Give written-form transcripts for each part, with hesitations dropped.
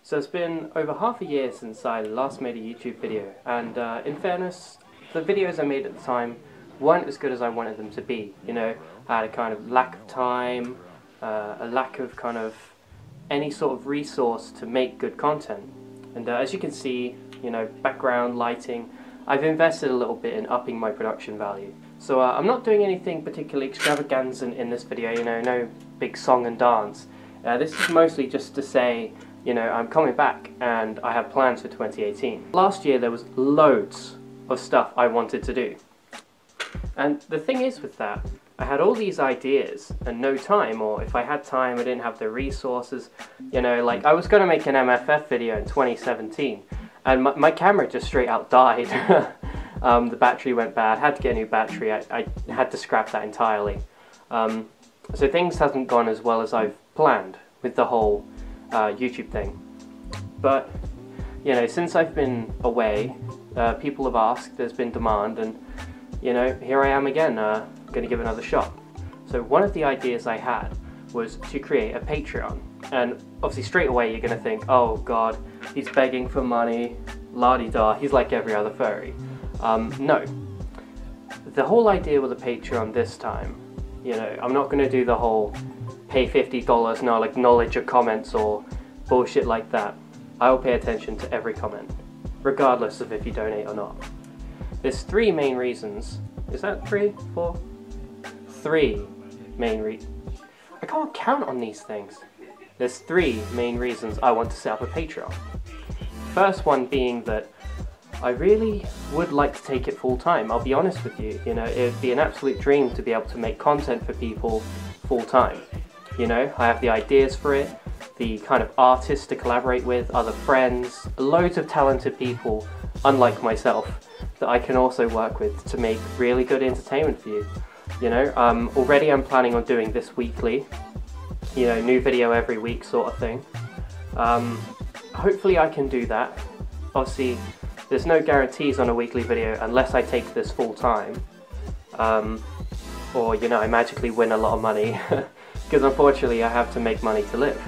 So it's been over half a year since I last made a YouTube video, and in fairness, the videos I made at the time weren't as good as I wanted them to be. You know, I had a kind of lack of time, a lack of kind of any sort of resource to make good content. And as you can see, you know, background, lighting, I've invested a little bit in upping my production value. So I'm not doing anything particularly extravagant in this video, you know, no big song and dance. This is mostly just to say, you know, I'm coming back and I have plans for 2018. Last year there was loads of stuff I wanted to do. And the thing is with that, I had all these ideas and no time, or if I had time I didn't have the resources. You know, like I was going to make an MFF video in 2017 and my camera just straight out died. The battery went bad, had to get a new battery, I had to scrap that entirely. So things haven't gone as well as I've planned with the whole YouTube thing. But, you know, since I've been away, people have asked, there's been demand, and, you know, here I am again, going to give it another shot. So one of the ideas I had was to create a Patreon. And obviously straight away you're going to think, oh god, he's begging for money, la-di-da, he's like every other furry. No. The whole idea with a Patreon this time, you know, I'm not going to do the whole pay $50 and I'll acknowledge your comments or bullshit like that. I will pay attention to every comment, regardless of if you donate or not. There's three main reasons. Is that three? Four? Three main reasons. I can't count on these things. There's three main reasons I want to set up a Patreon. First one being that I really would like to take it full time. I'll be honest with you, you know, it'd be an absolute dream to be able to make content for people full time. You know, I have the ideas for it, the kind of artists to collaborate with, other friends, loads of talented people, unlike myself, that I can also work with to make really good entertainment for you. You know, already I'm planning on doing this weekly, you know, new video every week sort of thing. Hopefully I can do that. Obviously, there's no guarantees on a weekly video unless I take this full time. Or, you know, I magically win a lot of money. Because unfortunately I have to make money to live.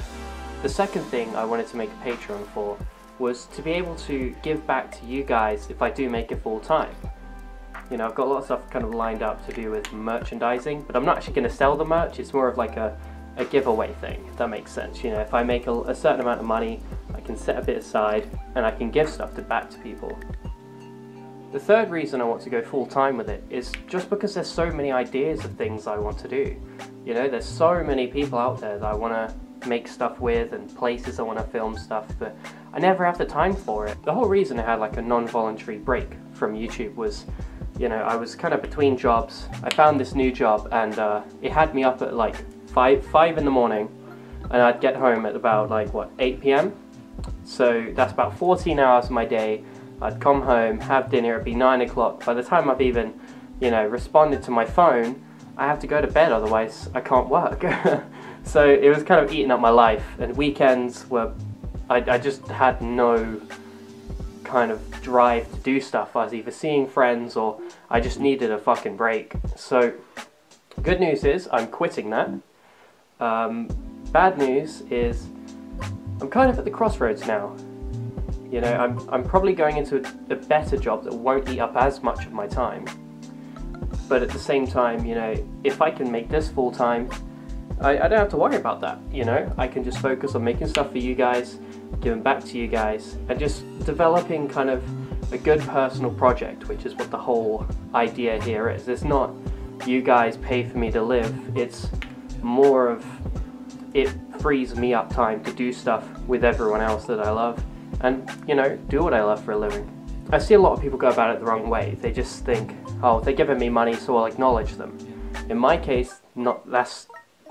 The second thing I wanted to make a Patreon for was to be able to give back to you guys if I do make it full time. You know, I've got a lot of stuff kind of lined up to do with merchandising, but I'm not actually going to sell the merch, it's more of like a giveaway thing, if that makes sense. You know, if I make a certain amount of money, I can set a bit aside and I can give stuff back to people. The third reason I want to go full time with it is just because there's so many ideas of things I want to do. You know, there's so many people out there that I want to make stuff with and places I want to film stuff, but I never have the time for it. The whole reason I had like a non-voluntary break from YouTube was, you know, I was kind of between jobs. I found this new job and it had me up at like 5 in the morning and I'd get home at about like, what, 8 PM? So that's about 14 hours of my day. I'd come home, have dinner, it'd be 9 o'clock. By the time I've even, you know, responded to my phone, I have to go to bed, otherwise I can't work. So it was kind of eating up my life, and weekends were, I just had no kind of drive to do stuff. I was either seeing friends or I just needed a fucking break. So good news is I'm quitting that. Bad news is I'm kind of at the crossroads now. You know, I'm probably going into a better job that won't eat up as much of my time. But at the same time, you know, if I can make this full time, I don't have to worry about that, you know? I can just focus on making stuff for you guys, giving back to you guys, and just developing kind of a good personal project, which is what the whole idea here is. It's not you guys pay for me to live, it's more of it frees me up time to do stuff with everyone else that I love. And, you know, do what I love for a living. I see a lot of people go about it the wrong way. They just think, oh, they're giving me money so I'll acknowledge them. In my case, that's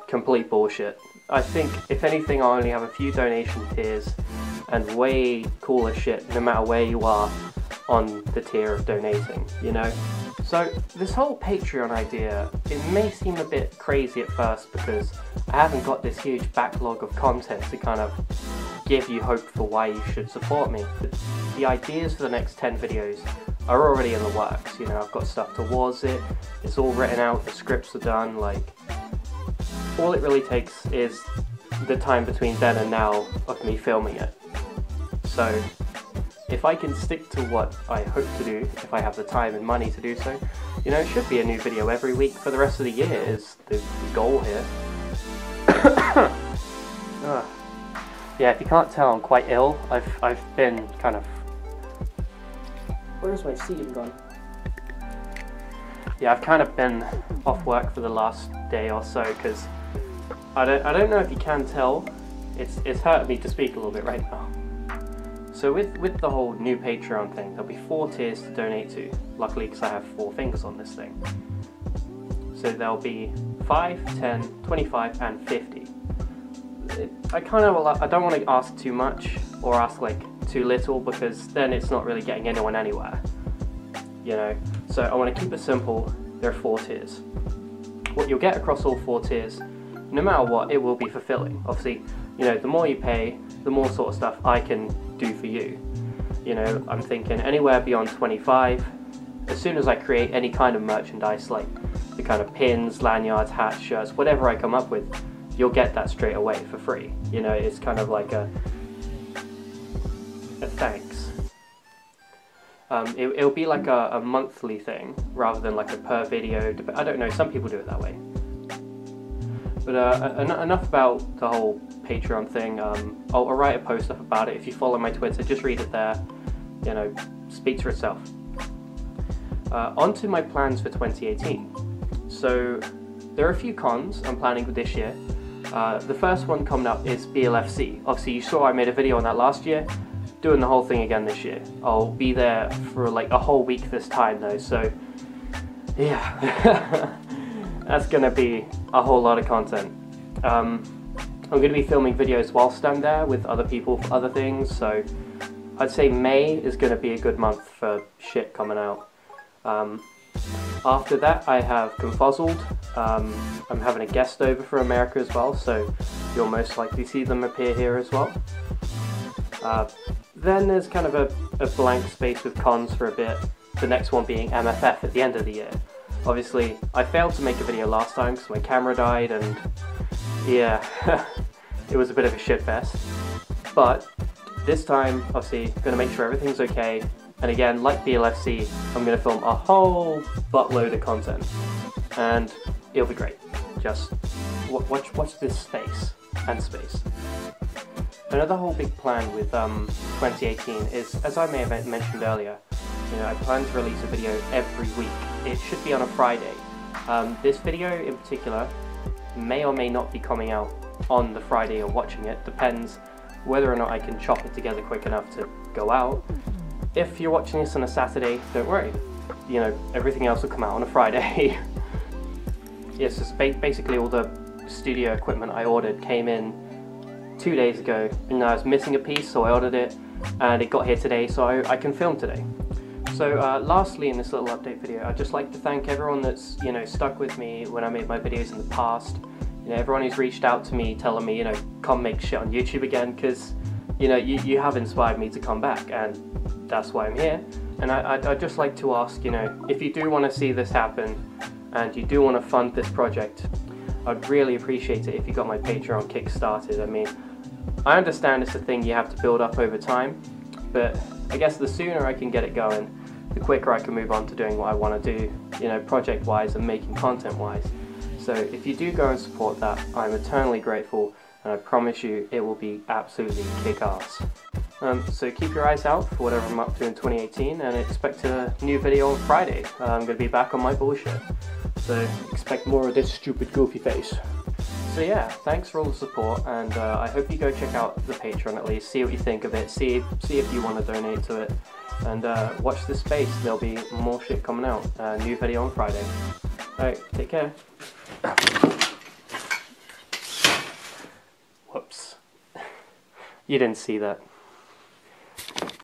complete bullshit. I think, if anything, I only have a few donation tiers and way cooler shit no matter where you are on the tier of donating, you know? So this whole Patreon idea, it may seem a bit crazy at first because I haven't got this huge backlog of content to kind of give you hope for why you should support me. The ideas for the next 10 videos are already in the works, you know, I've got stuff towards it, it's all written out, the scripts are done, like, all it really takes is the time between then and now of me filming it. So if I can stick to what I hope to do, if I have the time and money to do so, you know, it should be a new video every week for the rest of the year is the goal here. Yeah, if you can't tell, I'm quite ill. I've been kind of... Where's my seat gone? Yeah, I've kind of been off work for the last day or so because I don't know if you can tell, it's hurt me to speak a little bit right now. So with the whole new Patreon thing, there'll be 4 tiers to donate to. Luckily, because I have 4 fingers on this thing. So there'll be 5, 10, 25, and 50. I don't want to ask too much or ask like too little because then it's not really getting anyone anywhere. You know, so I want to keep it simple. There are 4 tiers. What you'll get across all 4 tiers, no matter what, it will be fulfilling. Obviously, you know, the more you pay, the more sort of stuff I can do for you. You know, I'm thinking anywhere beyond 25, as soon as I create any kind of merchandise, like the kind of pins, lanyards, hats, shirts, whatever I come up with, you'll get that straight away for free. You know, it's kind of like a thanks. It'll be like a monthly thing rather than like a per video. I don't know, some people do it that way. But enough about the whole Patreon thing. I'll write a post up about it. If you follow my Twitter, just read it there. You know, speaks for itself. On to my plans for 2018. So there are a few cons I'm planning for this year. The first one coming up is BLFC. Obviously you saw I made a video on that last year. Doing the whole thing again this year. I'll be there for like a whole week this time though, so yeah. That's gonna be a whole lot of content. I'm gonna be filming videos whilst I'm there with other people for other things, so I'd say May is gonna be a good month for shit coming out. After that I have Confuzzled. I'm having a guest over from America as well, so you'll most likely see them appear here as well. Then there's kind of a blank space with cons for a bit, the next one being MFF at the end of the year. Obviously, I failed to make a video last time because my camera died and yeah, it was a bit of a shit fest. But this time, obviously, going to make sure everything's okay. And again, like BLFC, I'm going to film a whole buttload of content. And it'll be great. Just watch this space and space. Another whole big plan with 2018 is, as I may have mentioned earlier, you know, I plan to release a video every week. It should be on a Friday. This video in particular may or may not be coming out on the Friday you're watching it. Depends whether or not I can chop it together quick enough to go out. If you're watching this on a Saturday, don't worry. You know, everything else will come out on a Friday. Yes, it's basically all the studio equipment I ordered came in 2 days ago, and I was missing a piece, so I ordered it, and it got here today, so I can film today. So lastly in this little update video, I'd just like to thank everyone that's, you know, stuck with me when I made my videos in the past. You know, everyone who's reached out to me telling me, you know, come make shit on YouTube again, because, you know, you have inspired me to come back, and that's why I'm here. And I'd just like to ask, you know, if you do want to see this happen, and you do want to fund this project, I'd really appreciate it if you got my Patreon kick-started. I mean, I understand it's a thing you have to build up over time, but I guess the sooner I can get it going, the quicker I can move on to doing what I want to do, you know, project-wise and making content-wise. So if you do go and support that, I'm eternally grateful, and I promise you it will be absolutely kick-ass. So keep your eyes out for whatever I'm up to in 2018, and expect a new video on Friday. I'm going to be back on my bullshit, so expect more of this stupid goofy face. So yeah, thanks for all the support, and I hope you go check out the Patreon at least, see what you think of it, see if you want to donate to it, and watch this space. There'll be more shit coming out. New video on Friday. Alright, take care. Whoops. You didn't see that.